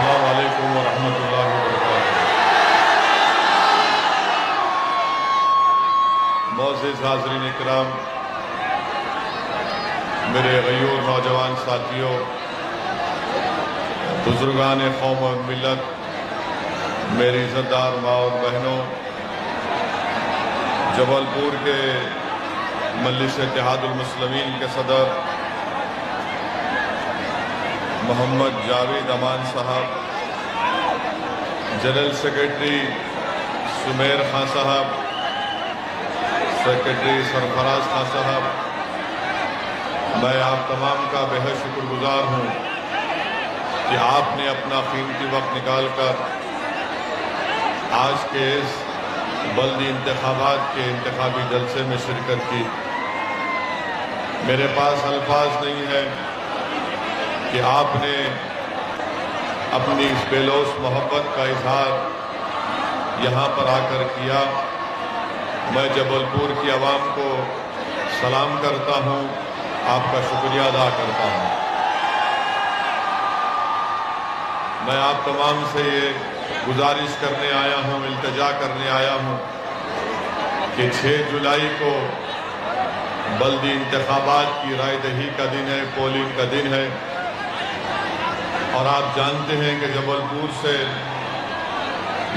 السلام علیکم ورحمۃ اللہ وبرکاتہ۔ معزز حاضرین اکرام، میرے غیور نوجوان ساتھیوں، بزرگان قوم و ملت، میری عزت دار ماں اور بہنوں، جبل پور کے مجلس اتحاد المسلمین کے صدر محمد جاوید امان صاحب، جنرل سیکرٹری سمیر خان صاحب، سیکرٹری سرفراز خان صاحب، میں آپ تمام کا بے حد شکر گزار ہوں کہ آپ نے اپنا قیمتی وقت نکال کر آج کے اس بلدی انتخابات کے انتخابی جلسے میں شرکت کی۔ میرے پاس الفاظ نہیں ہے کہ آپ نے اپنی اس بے لوث محبت کا اظہار یہاں پر آ کر کیا۔ میں جبل پور کی عوام کو سلام کرتا ہوں، آپ کا شکریہ ادا کرتا ہوں۔ میں آپ تمام سے یہ گزارش کرنے آیا ہوں، التجا کرنے آیا ہوں کہ 6 جولائی کو بلدی انتخابات کی رائے دہی کا دن ہے، پولنگ کا دن ہے، اور آپ جانتے ہیں کہ جبل پور سے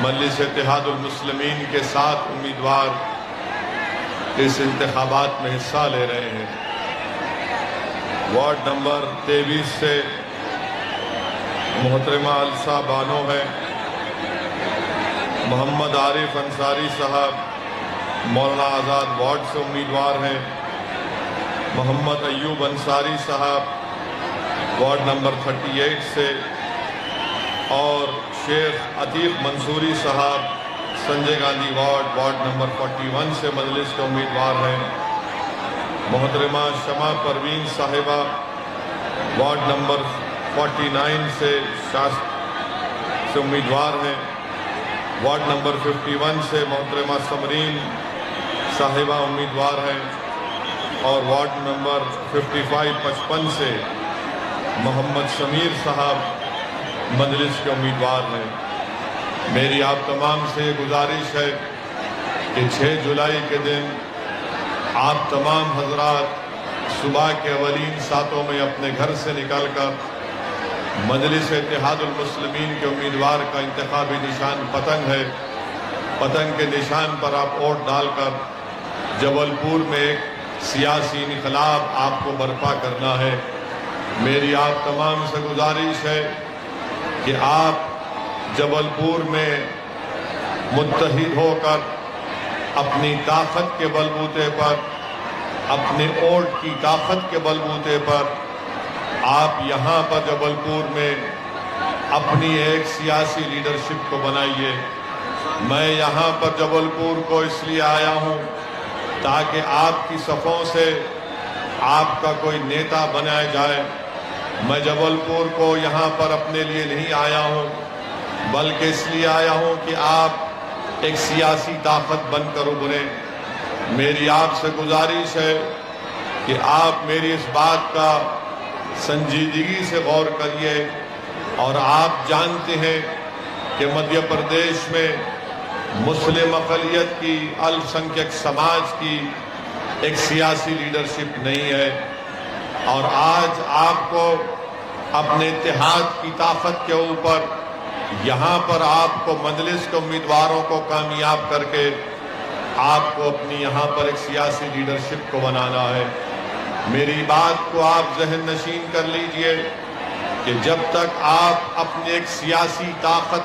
مجلس اتحاد المسلمین کے 7 امیدوار اس انتخابات میں حصہ لے رہے ہیں۔ وارڈ نمبر 23 سے محترمہ السا بانو ہے، محمد عارف انصاری صاحب مولانا آزاد وارڈ سے امیدوار ہیں، محمد ایوب انصاری صاحب وارڈ نمبر 38 سے، اور شیخ عتیق منصوری صاحب سنجے گاندھی وارڈ نمبر 41 سے مجلس کے امیدوار ہیں، محترمہ شمع پروین صاحبہ وارڈ نمبر 49 سے امیدوار ہیں، وارڈ نمبر 51 سے محترمہ سمرین صاحبہ امیدوار ہیں، اور وارڈ نمبر 55 سے محمد شمیر صاحب مجلس کے امیدوار ہیں۔ میری آپ تمام سے گزارش ہے کہ 6 جولائی کے دن آپ تمام حضرات صبح کے اولین ساعتوں میں اپنے گھر سے نکل کر مجلس اتحاد المسلمین کے امیدوار کا انتخابی نشان پتنگ ہے، پتنگ کے نشان پر آپ ووٹ ڈال کر جبل پور میں ایک سیاسی انقلاب آپ کو برپا کرنا ہے۔ میری آپ تمام سے گزارش ہے کہ آپ جبل پور میں متحد ہو کر اپنی طاقت کے بلبوتے پر، اپنے ووٹ کی طاقت کے بلبوتے پر آپ یہاں پر جبل پور میں اپنی ایک سیاسی لیڈرشپ کو بنائیے۔ میں یہاں پر جبل پور کو اس لیے آیا ہوں تاکہ آپ کی صفوں سے آپ کا کوئی نیتا بنایا جائے۔ میں جبل پور کو یہاں پر اپنے لیے نہیں آیا ہوں، بلکہ اس لیے آیا ہوں کہ آپ ایک سیاسی طاقت بن کر ابھریں۔ میری آپ سے گزارش ہے کہ آپ میری اس بات کا سنجیدگی سے غور کریے، اور آپ جانتے ہیں کہ مدھیہ پردیش میں مسلم اقلیت کی، الپ سنکھیک سماج کی ایک سیاسی لیڈرشپ نہیں ہے، اور آج آپ کو اپنے اتحاد کی طاقت کے اوپر یہاں پر آپ کو مجلس کے امیدواروں کو کامیاب کر کے آپ کو اپنی یہاں پر ایک سیاسی لیڈرشپ کو بنانا ہے۔ میری بات کو آپ ذہن نشین کر لیجئے کہ جب تک آپ اپنی ایک سیاسی طاقت،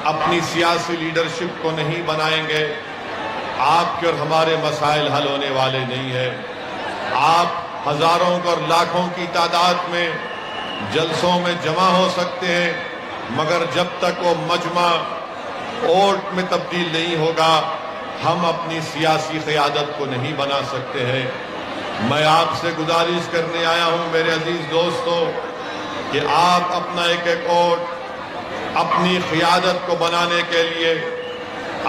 اپنی سیاسی لیڈرشپ کو نہیں بنائیں گے، آپ کے اور ہمارے مسائل حل ہونے والے نہیں ہیں۔ آپ ہزاروں اور لاکھوں کی تعداد میں جلسوں میں جمع ہو سکتے ہیں، مگر جب تک وہ مجمع ووٹ میں تبدیل نہیں ہوگا، ہم اپنی سیاسی قیادت کو نہیں بنا سکتے ہیں۔ میں آپ سے گزارش کرنے آیا ہوں میرے عزیز دوستو کہ آپ اپنا ایک ووٹ اپنی قیادت کو بنانے کے لیے،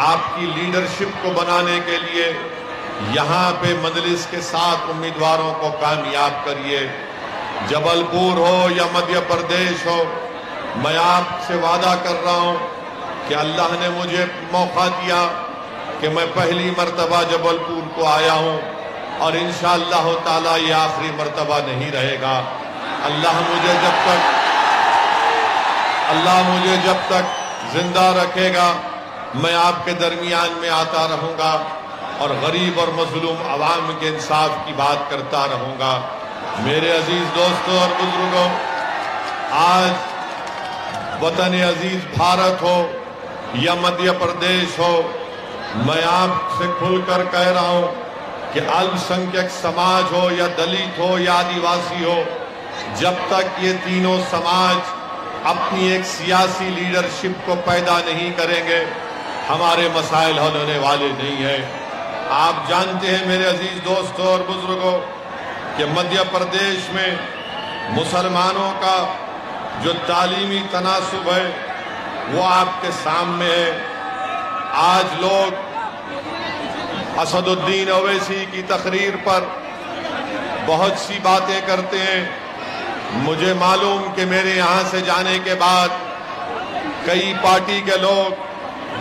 آپ کی لیڈرشپ کو بنانے کے لیے یہاں پہ مجلس کے 7 امیدواروں کو کامیاب کریے۔ جبل پور ہو یا مدھیہ پردیش ہو، میں آپ سے وعدہ کر رہا ہوں کہ اللہ نے مجھے موقع دیا کہ میں پہلی مرتبہ جبل پور کو آیا ہوں اور انشاءاللہ تعالیٰ یہ آخری مرتبہ نہیں رہے گا۔ اللہ مجھے جب تک زندہ رکھے گا میں آپ کے درمیان میں آتا رہوں گا اور غریب اور مظلوم عوام کے انصاف کی بات کرتا رہوں گا۔ میرے عزیز دوستوں اور بزرگوں، آج وطن عزیز بھارت ہو یا مدھیہ پردیش ہو، میں آپ سے کھل کر کہہ رہا ہوں کہ الپ سنکھیک سماج ہو یا دلت ہو یا آدیواسی ہو، جب تک یہ تینوں سماج اپنی ایک سیاسی لیڈرشپ کو پیدا نہیں کریں گے ہمارے مسائل حل ہونے والے نہیں ہیں۔ آپ جانتے ہیں میرے عزیز دوستوں اور بزرگوں کہ مدھیہ پردیش میں مسلمانوں کا جو تعلیمی تناسب ہے وہ آپ کے سامنے ہے۔ آج لوگ اسد الدین اویسی کی تقریر پر بہت سی باتیں کرتے ہیں۔ مجھے معلوم کہ میرے یہاں سے جانے کے بعد کئی پارٹی کے لوگ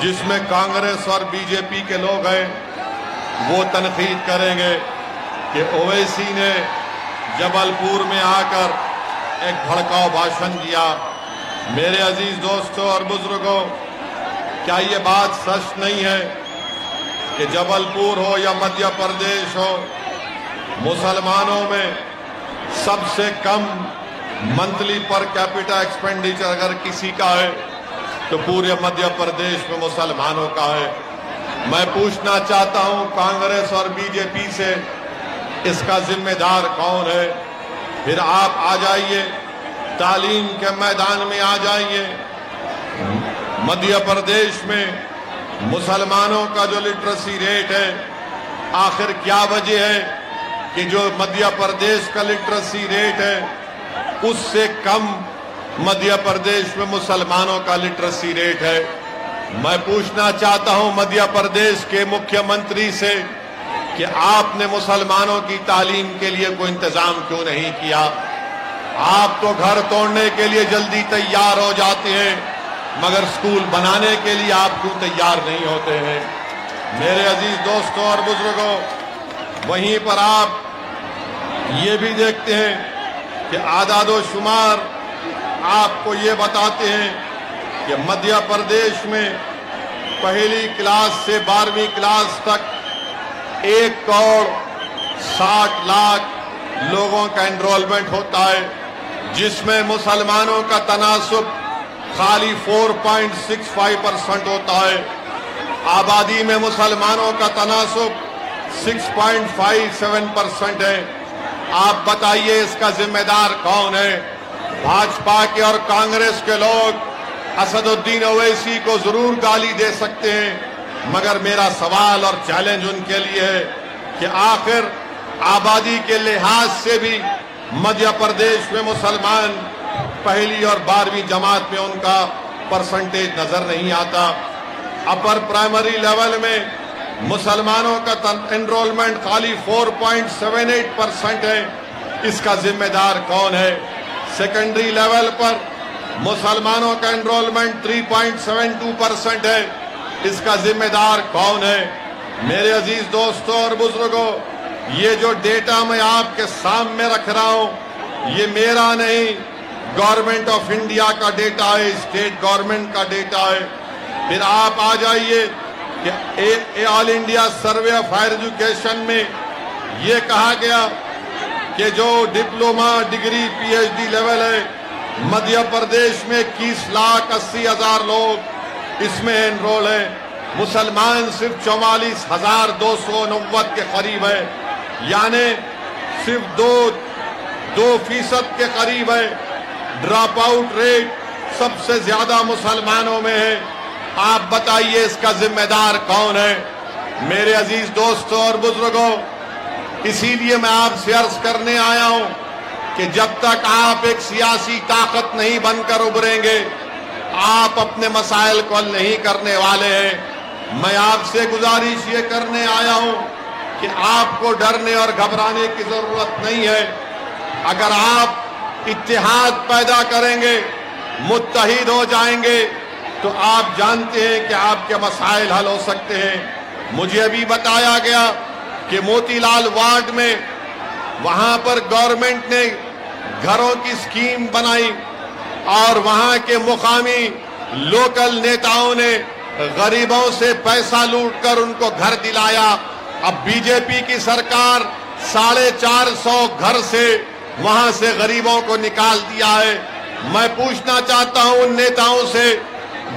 جس میں کانگریس اور بی جے پی کے لوگ ہیں وہ تنقید کریں گے کہ اویسی نے جبل پور میں آ کر ایک بھڑکاؤ بھاشن دیا۔ میرے عزیز دوستوں اور بزرگوں، کیا یہ بات سچ نہیں ہے کہ جبل پور ہو یا مدھیہ پردیش ہو، مسلمانوں میں سب سے کم منتھلی پر کیپٹا ایکسپینڈیچر اگر کسی کا ہے تو پورے مدھیہ پردیش میں مسلمانوں کا ہے؟ میں پوچھنا چاہتا ہوں کانگریس اور بی جے پی سے، اس کا ذمہ دار کون ہے؟ پھر آپ آ جائیے تعلیم کے میدان میں، آ جائیے مدھیہ پردیش میں مسلمانوں کا جو لٹریسی ریٹ ہے، آخر کیا وجہ ہے کہ جو مدھیہ پردیش کا لٹریسی ریٹ ہے اس سے کم مدھیہ پردیش میں مسلمانوں کا لٹریسی ریٹ ہے؟ میں پوچھنا چاہتا ہوں مدھیہ پردیش کے مکھیہ منتری سے کہ آپ نے مسلمانوں کی تعلیم کے لیے کوئی انتظام کیوں نہیں کیا؟ آپ تو گھر توڑنے کے لیے جلدی تیار ہو جاتے ہیں مگر اسکول بنانے کے لیے آپ کیوں تیار نہیں ہوتے ہیں؟ میرے عزیز دوستوں اور بزرگوں، وہیں پر آپ یہ بھی دیکھتے ہیں کہ اعداد و شمار آپ کو یہ بتاتے ہیں کہ مدھیہ پردیش میں پہلی کلاس سے 12ویں کلاس تک 1,60,00,000 لوگوں کا انرولمنٹ ہوتا ہے، جس میں مسلمانوں کا تناسب خالی 4.65% ہوتا ہے۔ آبادی میں مسلمانوں کا تناسب 6.57% ہے۔ آپ بتائیے اس کا ذمہ دار کون ہے؟ بھاجپا کے اور کانگریس کے لوگ اسد الدین اویسی کو ضرور گالی دے سکتے ہیں مگر میرا سوال اور چیلنج ان کے لیے ہے کہ آخر آبادی کے لحاظ سے بھی مدھیہ پردیش میں مسلمان پہلی اور 12ویں جماعت میں ان کا پرسنٹیج نظر نہیں آتا۔ اپر پرائمری لیول میں مسلمانوں کا انرولمنٹ خالی 4.78% ہے، اس کا ذمہ دار کون ہے؟ سیکنڈری لیول پر مسلمانوں کا انرولمنٹ 3.72% ہے، اس کا ذمہ دار کون ہے؟ میرے عزیز دوستوں اور بزرگوں، یہ جو ڈیٹا میں آپ کے سامنے رکھ رہا ہوں یہ میرا نہیں، گورنمنٹ آف انڈیا کا ڈیٹا ہے، اسٹیٹ گورنمنٹ کا ڈیٹا ہے۔ پھر آپ آ جائیے کہ all India survey of higher education میں یہ کہا گیا کہ جو diploma degree P H D level ہے مدھیہ پردیش میں 21,80,000 لوگ اس میں انرول ہیں، مسلمان صرف 44,290 کے قریب ہے، یعنی صرف 2% کے قریب ہے۔ ڈراپ آؤٹ ریٹ سب سے زیادہ مسلمانوں میں ہے۔ آپ بتائیے اس کا ذمہ دار کون ہے؟ میرے عزیز دوستوں اور بزرگوں، اسی لیے میں آپ سے عرض کرنے آیا ہوں کہ جب تک آپ ایک سیاسی طاقت نہیں بن کر ابھریں گے آپ اپنے مسائل کو حل نہیں کرنے والے ہیں۔ میں آپ سے گزارش یہ کرنے آیا ہوں کہ آپ کو ڈرنے اور گھبرانے کی ضرورت نہیں ہے۔ اگر آپ اتحاد پیدا کریں گے متحد ہو جائیں گے تو آپ جانتے ہیں کہ آپ کے مسائل حل ہو سکتے ہیں۔ مجھے ابھی بتایا گیا کہ موتی لال وارڈ میں وہاں پر گورنمنٹ نے گھروں کی سکیم بنائی اور وہاں کے مقامی لوکل نیتاؤں نے غریبوں سے پیسہ لوٹ کر ان کو گھر دلایا۔ اب بی جے پی کی سرکار 450 گھر سے وہاں سے غریبوں کو نکال دیا ہے۔ میں پوچھنا چاہتا ہوں ان نیتاؤں سے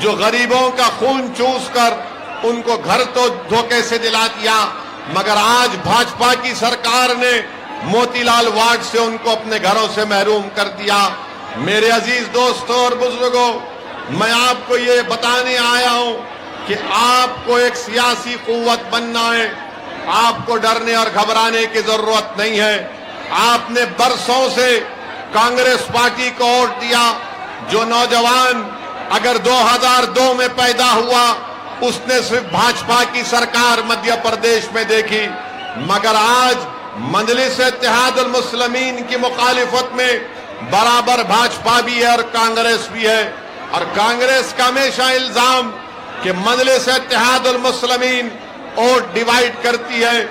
جو غریبوں کا خون چوس کر ان کو گھر تو دھوکے سے دلا دیا، مگر آج بھاجپا کی سرکار نے موتی لال وارڈ سے ان کو اپنے گھروں سے محروم کر دیا۔ میرے عزیز دوستوں اور بزرگوں، میں آپ کو یہ بتانے آیا ہوں کہ آپ کو ایک سیاسی قوت بننا ہے۔ آپ کو ڈرنے اور گھبرانے کی ضرورت نہیں ہے۔ آپ نے برسوں سے کانگریس پارٹی کو ووٹ دیا۔ جو نوجوان اگر 2002 میں پیدا ہوا اس نے صرف بھاجپا کی سرکار مدھیہ پردیش میں دیکھی، مگر آج مجلس اتحاد المسلمین کی مخالفت میں برابر بھاجپا بھی ہے اور کانگریس بھی ہے۔ اور کانگریس کا ہمیشہ الزام کہ مجلس اتحاد المسلمین ووٹ ڈیوائیڈ کرتی ہے۔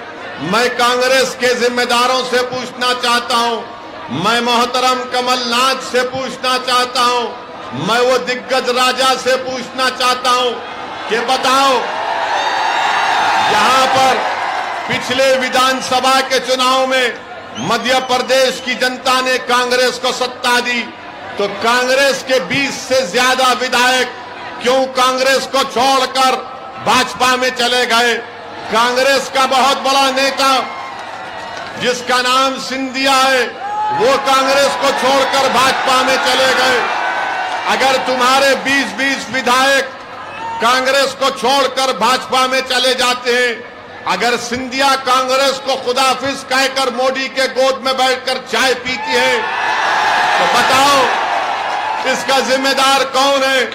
میں کانگریس کے ذمہ داروں سے پوچھنا چاہتا ہوں، میں محترم کمل ناتھ سے پوچھنا چاہتا ہوں، میں وہ دگگج راجا سے پوچھنا چاہتا ہوں کہ بتاؤ، یہاں پر پچھلے ویدھان سبھا کے چناؤ میں مدھیہ پردیش کی جنتا نے کانگریس کو ستا دی، تو کانگریس کے 20 سے زیادہ ودھائک کیوں کانگریس کو چھوڑ کر بھاجپا میں چلے گئے؟ کانگریس کا بہت بڑا نیتا جس کا نام سندھیا ہے وہ کانگریس کو چھوڑ کر بھاجپا میں چلے گئے۔ اگر تمہارے 20 ودھائک کانگریس کو چھوڑ کر بھاجپا میں چلے جاتے ہیں، اگر سندھیا کانگریس کو خداحافظ کہہ کر موڈی کے گود میں بیٹھ کر چائے پیتی ہے، تو بتاؤ اس کا ذمہ دار کون ہے؟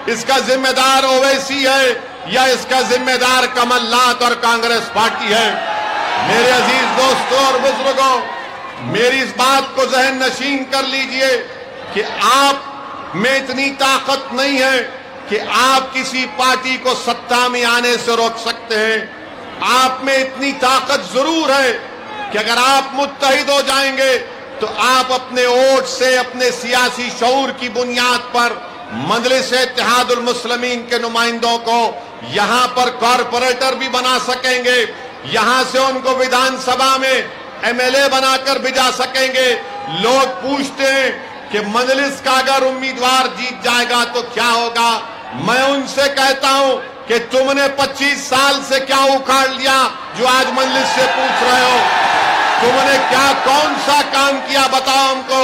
اس کا ذمہ دار اویسی ہے یا اس کا ذمہ دار کمل ناتھ اور کانگریس پارٹی ہے؟ میرے عزیز دوستوں اور بزرگوں، میری اس بات کو ذہن نشین کر لیجئے کہ آپ میں اتنی طاقت نہیں ہے کہ آپ کسی پارٹی کو سत्ता میں آنے سے روک سکتے ہیں۔ آپ میں اتنی طاقت ضرور ہے کہ اگر آپ متحد ہو جائیں گے تو آپ اپنے ووٹ سے اپنے سیاسی شعور کی بنیاد پر مجلس اتحاد المسلمین کے نمائندوں کو یہاں پر کارپوریٹر بھی بنا سکیں گے، یہاں سے ان کو ویدھان سبھا میں MLA بنا کر بھیجا سکیں گے۔ لوگ پوچھتے ہیں کہ مجلس کا اگر امیدوار جیت جائے گا تو کیا ہوگا؟ میں ان سے کہتا ہوں کہ تم نے 25 سال سے کیا اکھاڑ لیا جو آج مجلس سے پوچھ رہے ہو؟ تم نے کیا کون سا کام کیا بتاؤ ہم کو؟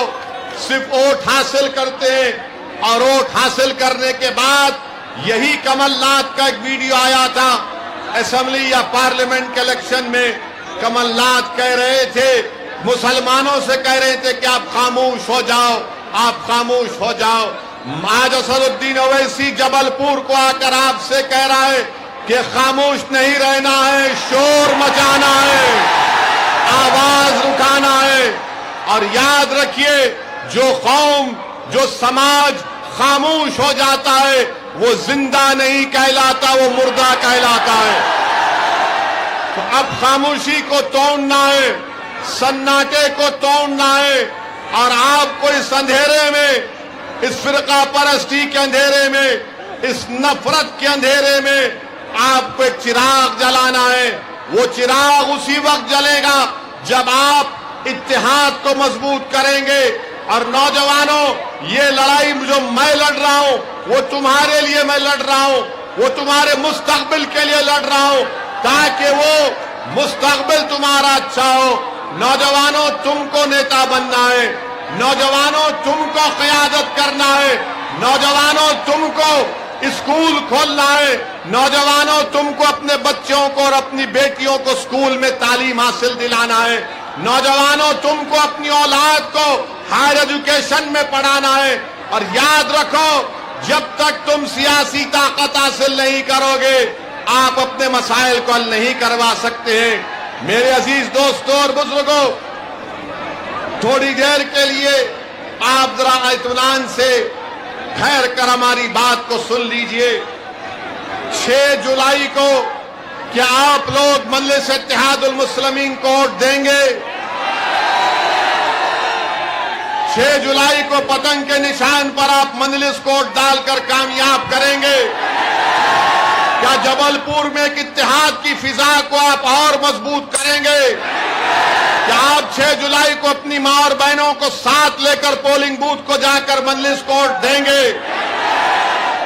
صرف ووٹ حاصل کرتے ہیں، اور ووٹ حاصل کرنے کے بعد یہی کمل ناتھ کا ایک ویڈیو آیا تھا اسمبلی یا پارلیمنٹ کے الیکشن میں، کمل ناتھ کہہ رہے تھے، مسلمانوں سے کہہ رہے تھے کہ آپ خاموش ہو جاؤ، آپ خاموش ہو جاؤ۔ آج اسد الدین اویسی جبل پور کو آ کر آپ سے کہہ رہا ہے کہ خاموش نہیں رہنا ہے، شور مچانا ہے، آواز اٹھانا ہے۔ اور یاد رکھیے، جو قوم، جو سماج خاموش ہو جاتا ہے وہ زندہ نہیں کہلاتا، وہ مردہ کہلاتا ہے۔ تو اب خاموشی کو توڑنا ہے، سناٹے کو توڑنا ہے، اور آپ کو اس اندھیرے میں، اس فرقہ پرستی کے اندھیرے میں، اس نفرت کے اندھیرے میں آپ کو ایک چراغ جلانا ہے۔ وہ چراغ اسی وقت جلے گا جب آپ اتحاد کو مضبوط کریں گے۔ اور نوجوانوں، یہ لڑائی جو میں لڑ رہا ہوں وہ تمہارے لیے میں لڑ رہا ہوں، وہ تمہارے مستقبل کے لیے لڑ رہا ہوں، تاکہ وہ مستقبل تمہارا اچھا ہو۔ نوجوانوں، تم کو نیتا بننا ہے، نوجوانوں تم کو قیادت کرنا ہے، نوجوانوں تم کو اسکول کھولنا ہے، نوجوانوں تم کو اپنے بچوں کو اور اپنی بیٹیوں کو اسکول میں تعلیم حاصل دلانا ہے، نوجوانوں تم کو اپنی اولاد کو ہائر ایجوکیشن میں پڑھانا ہے۔ اور یاد رکھو، جب تک تم سیاسی طاقت حاصل نہیں کرو گے آپ اپنے مسائل کو حل نہیں کروا سکتے ہیں۔ میرے عزیز دوستوں اور بزرگوں، تھوڑی دیر کے لیے آپ ذرا اطمینان سے ठहर कर हमारी बात को सुन लीजिए। 6 जुलाई को क्या आप लोग मजलिस इत्तेहादुल मुस्लिमीन को वोट देंगे? 6 जुलाई को पतंग के निशान पर आप मजलिस को वोट डालकर कामयाब करेंगे? क्या जबलपुर में एक इत्तेहाद की फिजा को आप और मजबूत करेंगे? क्या आप 6 जुलाई को अपनी मां और बहनों को साथ लेकर पोलिंग बूथ को जाकर मजलिस को वोट देंगे?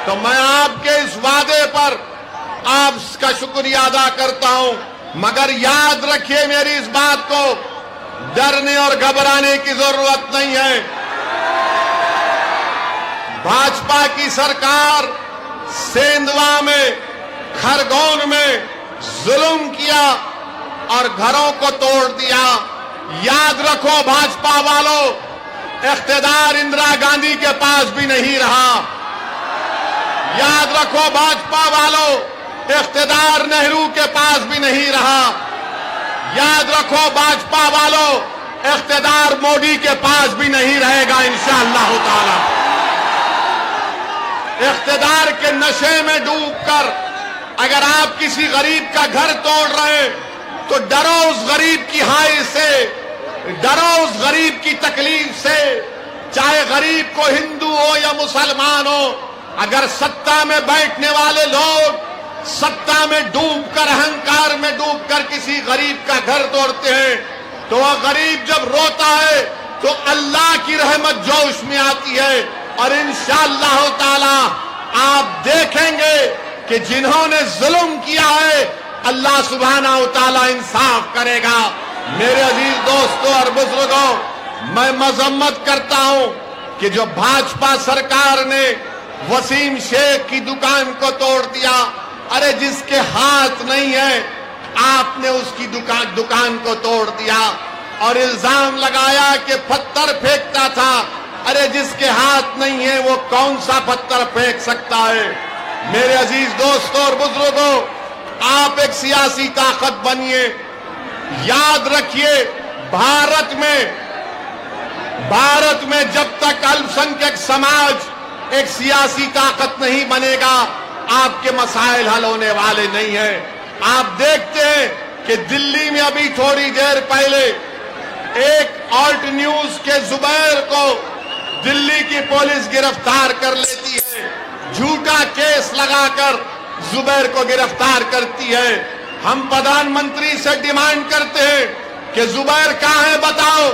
तो मैं आपके इस वादे पर आपका शुक्रिया अदा करता हूं, मगर याद रखिए मेरी इस बात को, डरने और घबराने की जरूरत नहीं है। भाजपा की सरकार सेंधवा में, खरगोन में जुल्म किया और घरों को तोड़ दिया। याद रखो भाजपा वालों, इख्तिदार इंदिरा गांधी के पास भी नहीं रहा। याद रखो भाजपा वालों, इख्तिदार नेहरू के पास भी नहीं रहा। याद रखो भाजपा वालों, इख्तिदार मोदी के पास भी नहीं रहेगा इंशाअल्लाह ताला। इख्तिदार के नशे में डूबकर अगर आप किसी गरीब का घर तोड़ रहे हैं तो डरो उस गरीब की हाय से, डरो उस गरीब की तकलीफ से, चाहे गरीब को हिंदू हो या मुसलमान हो। अगर सत्ता में बैठने वाले लोग सत्ता में डूबकर, अहंकार में डूबकर किसी गरीब का घर तोड़ते हैं तो वह गरीब जब रोता है तो अल्लाह की रहमत जोश में आती है और इंशाअल्लाह ताला आप देखेंगे कि जिन्होंने जुल्म किया है अल्लाह सुब्हानहू ताला इंसाफ करेगा। मेरे अजीज दोस्तों और बुजुर्गों, मैं मजम्मत करता हूं कि जो भाजपा सरकार ने वसीम शेख की दुकान को तोड़ दिया, अरे जिसके हाथ नहीं है आपने उसकी दुकान को तोड़ दिया और इल्जाम लगाया कि पत्थर फेंकता था। अरे जिसके हाथ नहीं है वो कौन सा पत्थर फेंक सकता है? मेरे अजीज दोस्तों और बुजुर्गों, आप एक सियासी ताकत बनिए। याद रखिए भारत में जब तक अल्पसंख्यक समाज एक सियासी ताकत नहीं बनेगा आपके मसाइल हल होने वाले नहीं हैं। आप देखते हैं कि दिल्ली में अभी थोड़ी देर पहले एक ऑल्ट न्यूज के जुबैर को दिल्ली की पुलिस गिरफ्तार कर लेती है, झूठा केस लगाकर जुबैर को गिरफ्तार करती है। हम प्रधानमंत्री से डिमांड करते हैं कि जुबैर कहां है बताओ।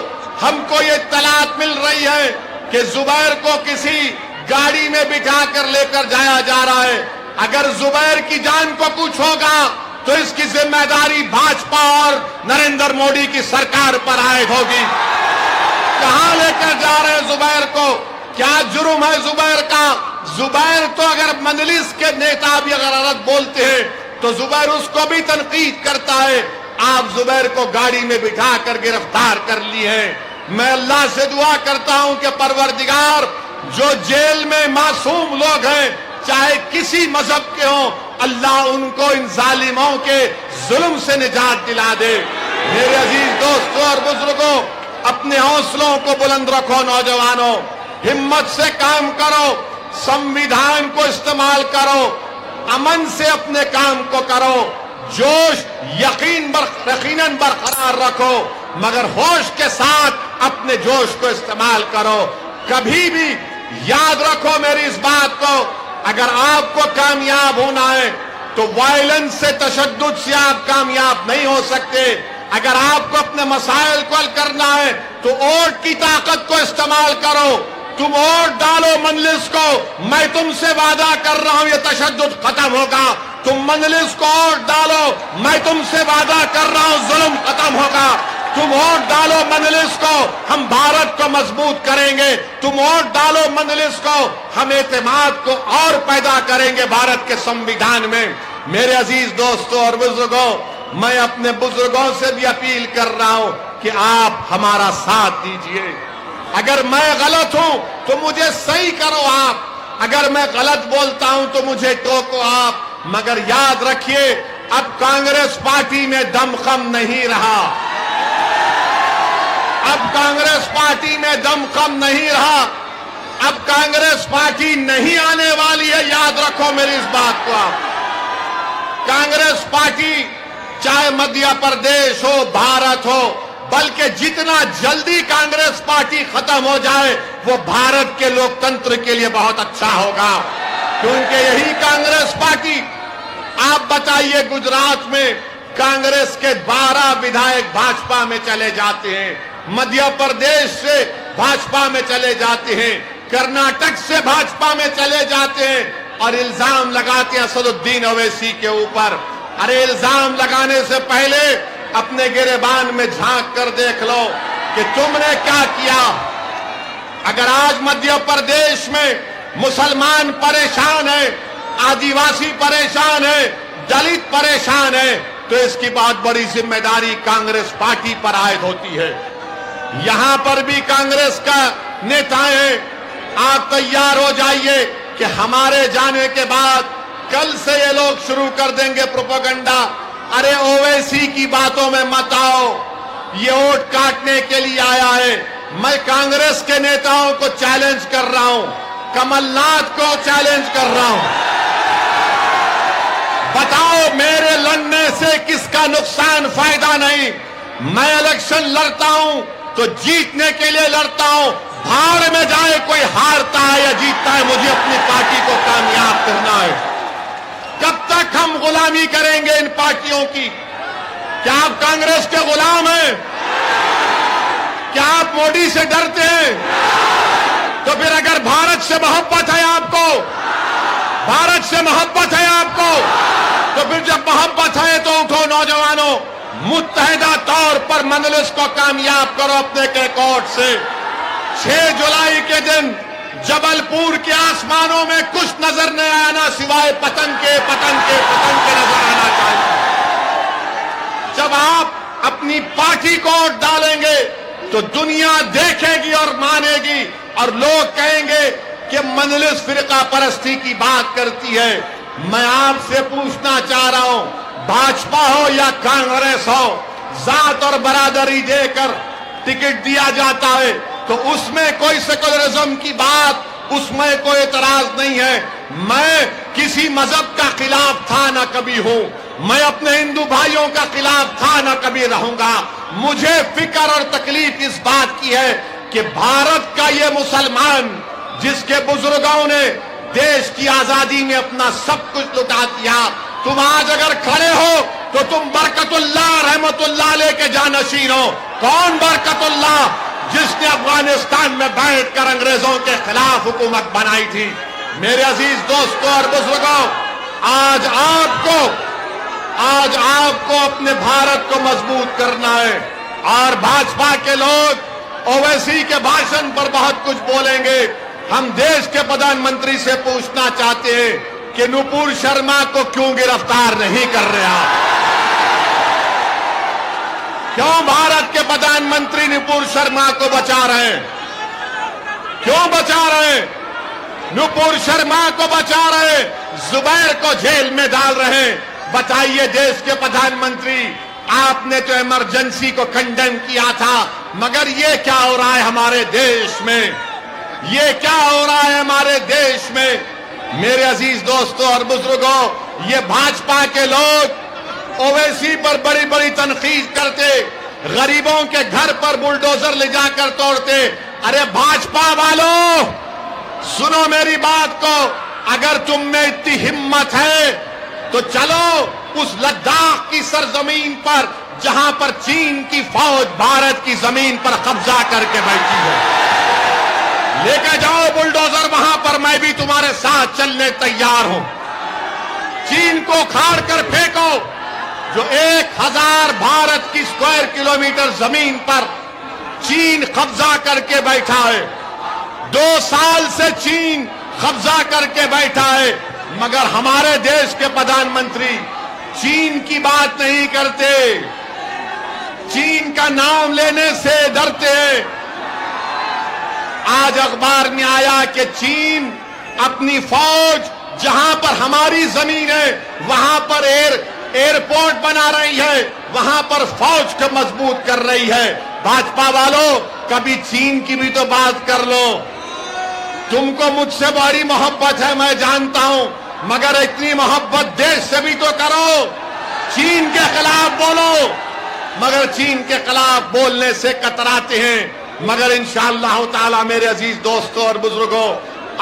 हमको ये इत्तलात मिल रही है कि जुबैर को किसी गाड़ी में बिठा कर लेकर जाया जा रहा है। अगर जुबैर की जान को कुछ होगा तो इसकी जिम्मेदारी भाजपा और नरेंद्र मोदी की सरकार पर आयद होगी। कहां लेकर जा रहे हैं जुबैर को? क्या जुर्म है जुबैर का? जुबैर तो अगर मजलिस के नेता भी अगर गलत बोलते हैं तो जुबैर उसको भी तनकीद करता है। आप जुबैर को गाड़ी में बिठा कर गिरफ्तार कर लिए हैं। मैं अल्लाह से दुआ करता हूं कि परवरदिगार, जो जेल में मासूम लोग हैं चाहे किसी मजहब के हों, अल्लाह उनको इन जालिमों के जुल्म से निजात दिला दे। मेरे अजीज दोस्तों और बुजुर्गों, अपने हौसलों को बुलंद रखो। नौजवानों, हिम्मत से काम करो, संविधान को इस्तेमाल करो, अमन से अपने काम को करो, जोश यकीनन बरकरार रखो, मगर होश के साथ अपने जोश को इस्तेमाल करो। कभी भी याद रखो मेरी इस बात को, अगर आपको कामयाब होना है तो वायलेंस से, तशद्दुद से आप कामयाब नहीं हो सकते। अगर आपको अपने मसाइल को हल करना है तो वोट की ताकत को इस्तेमाल करो। तुम वोट डालो मजलिस को, मैं तुमसे वादा कर रहा हूं ये तशद्दुद खत्म होगा। तुम मजलिस को वोट डालो, मैं तुमसे वादा कर रहा हूं जुल्म खत्म होगा। तुम वोट डालो मजलिस को, हम भारत को मजबूत करेंगे। तुम वोट डालो मजलिस को, हम एतमाद को और पैदा करेंगे भारत के संविधान में। मेरे अजीज दोस्तों और बुजुर्गों, मैं अपने बुजुर्गों से भी अपील कर रहा हूं कि आप हमारा साथ दीजिए। अगर मैं गलत हूं तो मुझे सही करो आप, अगर मैं गलत बोलता हूं तो मुझे टोको आप, मगर याद रखिए अब कांग्रेस पार्टी में दमखम नहीं रहा। अब कांग्रेस पार्टी में दमखम नहीं रहा। अब कांग्रेस पार्टी नहीं आने वाली है, याद रखो मेरी इस बात को आप। कांग्रेस पार्टी चाहे मध्य प्रदेश हो, भारत हो, बल्कि जितना जल्दी कांग्रेस पार्टी खत्म हो जाए वो भारत के लोकतंत्र के लिए बहुत अच्छा होगा, क्योंकि यही कांग्रेस पार्टी, आप बताइए, गुजरात में कांग्रेस के 12 विधायक भाजपा में चले जाते हैं, मध्य प्रदेश से भाजपा में चले जाते हैं, कर्नाटक से भाजपा में चले जाते हैं और इल्जाम लगाते हैं असदुद्दीन ओवैसी के ऊपर। अरे इल्जाम लगाने से पहले अपने गिरेबान में झांक कर देख लो कि तुमने क्या किया। अगर आज मध्य प्रदेश में मुसलमान परेशान है, आदिवासी परेशान है, दलित परेशान है, तो इसकी बहुत बड़ी जिम्मेदारी कांग्रेस पार्टी पर आयद होती है। यहां पर भी कांग्रेस का नेताएं हैं, आप तैयार हो जाइए कि हमारे जाने के बाद कल से ये लोग शुरू कर देंगे प्रोपेगेंडा। अरे ओवैसी की बातों में मत आओ, ये वोट काटने के लिए आया है। मैं कांग्रेस के नेताओं को चैलेंज कर रहा हूं, कमलनाथ को चैलेंज कर रहा हूं, बताओ मेरे लड़ने से किसका नुकसान, फायदा नहीं। मैं इलेक्शन लड़ता हूं तो जीतने के लिए लड़ता हूं, भाड़ में जाए कोई हारता है या जीतता है, मुझे अपनी पार्टी को कामयाब करना है। कब तक हम गुलामी करेंगे इन पार्टियों की? क्या आप कांग्रेस के गुलाम हैं? क्या आप मोदी से डरते हैं? तो फिर अगर भारत से मोहब्बत है आपको, भारत से मोहब्बत है आपको, तो फिर जब मोहब्बत है तो उठो नौजवानों, मुत्तहिदा तौर पर मजलिस को कामयाब करो अपने कैकोट से। 6 जुलाई के दिन जबलपुर के आसमानों में कुछ नजर नहीं आना सिवाय पतंग के नजर आना चाहिए। जब आप अपनी पार्टी को वोट डालेंगे तो दुनिया देखेगी और मानेगी और लोग कहेंगे कि मजलिस फिरका परस्ती की बात करती है। मैं आपसे पूछना चाह रहा हूं, भाजपा हो या कांग्रेस हो, जात और बरादरी देकर टिकट दिया जाता है तो उसमें कोई सेकुलरिज्म की बात, उसमें कोई एतराज नहीं है। मैं किसी मजहब का खिलाफ था ना कभी हूं, मैं अपने हिंदू भाइयों का खिलाफ था ना कभी रहूंगा। मुझे फिक्र और तकलीफ इस बात की है कि भारत का ये मुसलमान जिसके बुजुर्गों ने देश की आजादी में अपना सब कुछ लुटा दिया, तुम आज अगर खड़े हो तो तुम बरकतुल्लाह रहमतुल्लाह लेके जानशीन हो। कौन बरकतुल्लाह? जिसने अफगानिस्तान में बैठकर अंग्रेजों के खिलाफ हुकूमत बनाई थी। मेरे अजीज दोस्तों और बुजुर्गों, आज आपको अपने भारत को मजबूत करना है। और भाजपा के लोग ओवैसी के भाषण पर बहुत कुछ बोलेंगे। हम देश के प्रधानमंत्री से पूछना चाहते हैं कि नुपुर शर्मा को क्यों गिरफ्तार नहीं कर रहे आप? क्यों भारत के प्रधानमंत्री नुपुर शर्मा को बचा रहे हैं? क्यों बचा रहे हैं? नुपुर शर्मा को बचा रहे, जुबैर को जेल में डाल रहे हैं। बताइए देश के प्रधानमंत्री, आपने तो इमरजेंसी को कंडेम किया था, मगर ये क्या हो रहा है हमारे देश में? ये क्या हो रहा है हमारे देश में? मेरे अजीज दोस्तों और बुजुर्गों, ये भाजपा के लोग ओवैसी पर बड़ी बड़ी तनकीद करते, गरीबों के घर पर बुलडोजर ले जाकर तोड़ते। अरे भाजपा वालों, सुनो मेरी बात को, अगर तुम में इतनी हिम्मत है तो चलो उस लद्दाख की सरजमीन पर जहां पर चीन की फौज भारत की जमीन पर कब्जा करके बैठी है, लेके जाओ बुलडोजर वहां पर, मैं भी तुम्हारे साथ चलने तैयार हूं। चीन को उखाड़ कर फेंको, जो 1000 भारत की स्क्वायर किलोमीटर जमीन पर चीन कब्जा करके बैठा है। 2 साल से चीन कब्जा करके बैठा है, मगर हमारे देश के प्रधानमंत्री चीन की बात नहीं करते, चीन का नाम लेने से डरते हैं। आज अखबार में आया कि चीन अपनी फौज जहां पर हमारी जमीन है वहां पर एयरपोर्ट बना रही है, वहां पर फौज को मजबूत कर रही है। भाजपा वालों, कभी चीन की भी तो बात कर लो। तुमको मुझसे बड़ी मोहब्बत है मैं जानता हूं, मगर इतनी मोहब्बत देश से भी तो करो। चीन के खिलाफ बोलो, मगर चीन के खिलाफ बोलने से कतराते हैं। मगर इंशाअल्लाह ताला मेरे अजीज दोस्तों और बुजुर्गों,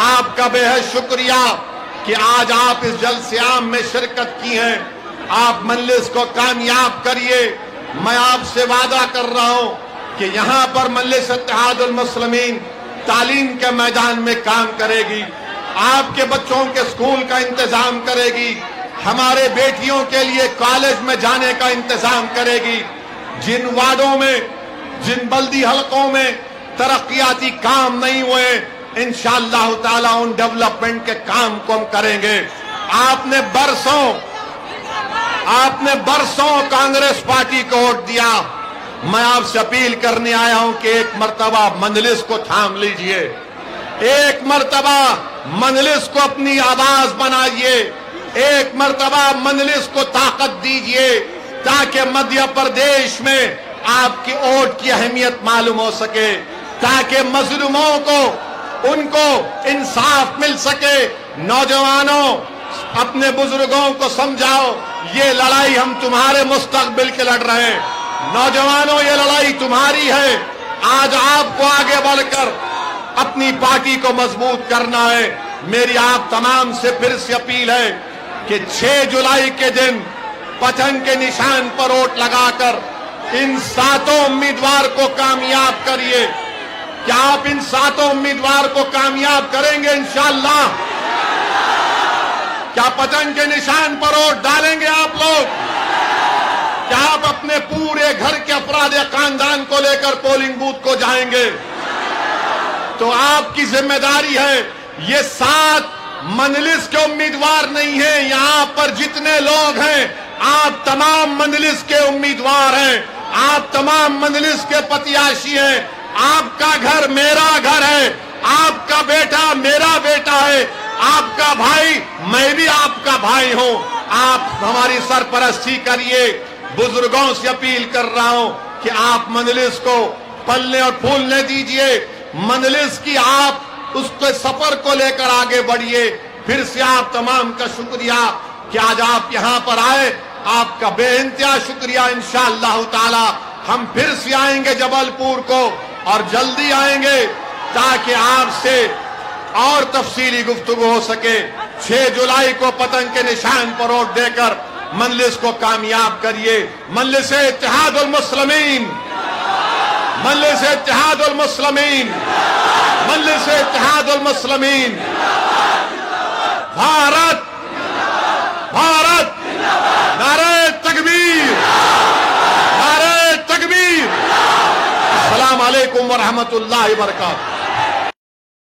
आपका बेहद शुक्रिया कि आज आप इस जलसे-आम में शिरकत की हैं। आप मजलिस को कामयाब करिए। मैं आपसे वादा कर रहा हूं कि यहां पर मजलिस इत्तेहादुल मुस्लिमीन तालीम के मैदान में काम करेगी, आपके बच्चों के स्कूल का इंतजाम करेगी, हमारे बेटियों के लिए कॉलेज में जाने का इंतजाम करेगी। जिन वार्डों में, जिन बल्दी हलकों में तरक्याती काम नहीं हुए, इंशाअल्लाह ताला उन डेवलपमेंट के काम को हम करेंगे। आपने बरसों कांग्रेस पार्टी को वोट दिया। मैं आपसे अपील करने आया हूं कि एक मर्तबा मजलिस को थाम लीजिए, एक मर्तबा मजलिस को अपनी आवाज बनाइए, एक मर्तबा मजलिस को ताकत दीजिए, ताकि मध्य प्रदेश में आपकी वोट की अहमियत मालूम हो सके, ताकि मजलूमों को उनको इंसाफ मिल सके। नौजवानों, अपने बुजुर्गों को समझाओ, ये लड़ाई हम तुम्हारे मुस्तकबिल के लड़ रहे हैं। नौजवानों, ये लड़ाई तुम्हारी है। आज आपको आगे बढ़कर अपनी पार्टी को मजबूत करना है। मेरी आप तमाम से फिर से अपील है कि 6 जुलाई के दिन पतंग के निशान पर वोट लगाकर इन 7 उम्मीदवार को कामयाब करिए। क्या आप इन 7 उम्मीदवार को कामयाब करेंगे इंशाअल्लाह? क्या पतंग के निशान पर वोट डालेंगे आप लोग? क्या आप अपने पूरे घर के अफराद या खानदान को लेकर पोलिंग बूथ को जाएंगे? तो आपकी जिम्मेदारी है। ये 7 मजलिस के उम्मीदवार नहीं है, यहां पर जितने लोग हैं आप तमाम मजलिस के उम्मीदवार हैं, आप तमाम मजलिस के प्रत्याशी हैं। आपका घर मेरा घर है, आपका बेटा मेरा बेटा है, आपका भाई मैं भी आपका भाई हूं। आप हमारी सरपरस्ती करिए। बुजुर्गों से अपील कर रहा हूं कि आप मजलिस को पलने और फूलने दीजिए। मजलिस की आप उसके सफर को लेकर आगे बढ़िए। फिर से आप तमाम का शुक्रिया कि आज आप यहां पर आए, आपका बेइंतहा शुक्रिया। इंशाअल्लाह ताला हम फिर से आएंगे जबलपुर को, और जल्दी आएंगे ताकि आपसे और तफसीली गुफ्तगू हो सके। 6 जुलाई को पतंग के निशान पर वोट देकर मजलिस को कामयाब करिए। मजलिस इत्तेहादुल मुस्लिमीन, मजलिस इत्तेहादुल मुस्लिमीन, मजलिस इत्तेहादुल मुस्लिमीन। भारत भारत, नारे तकबीर, नारे तकबीर। अस्सलाम वालेकुम व रहमतुल्लाहि व बरकातहू।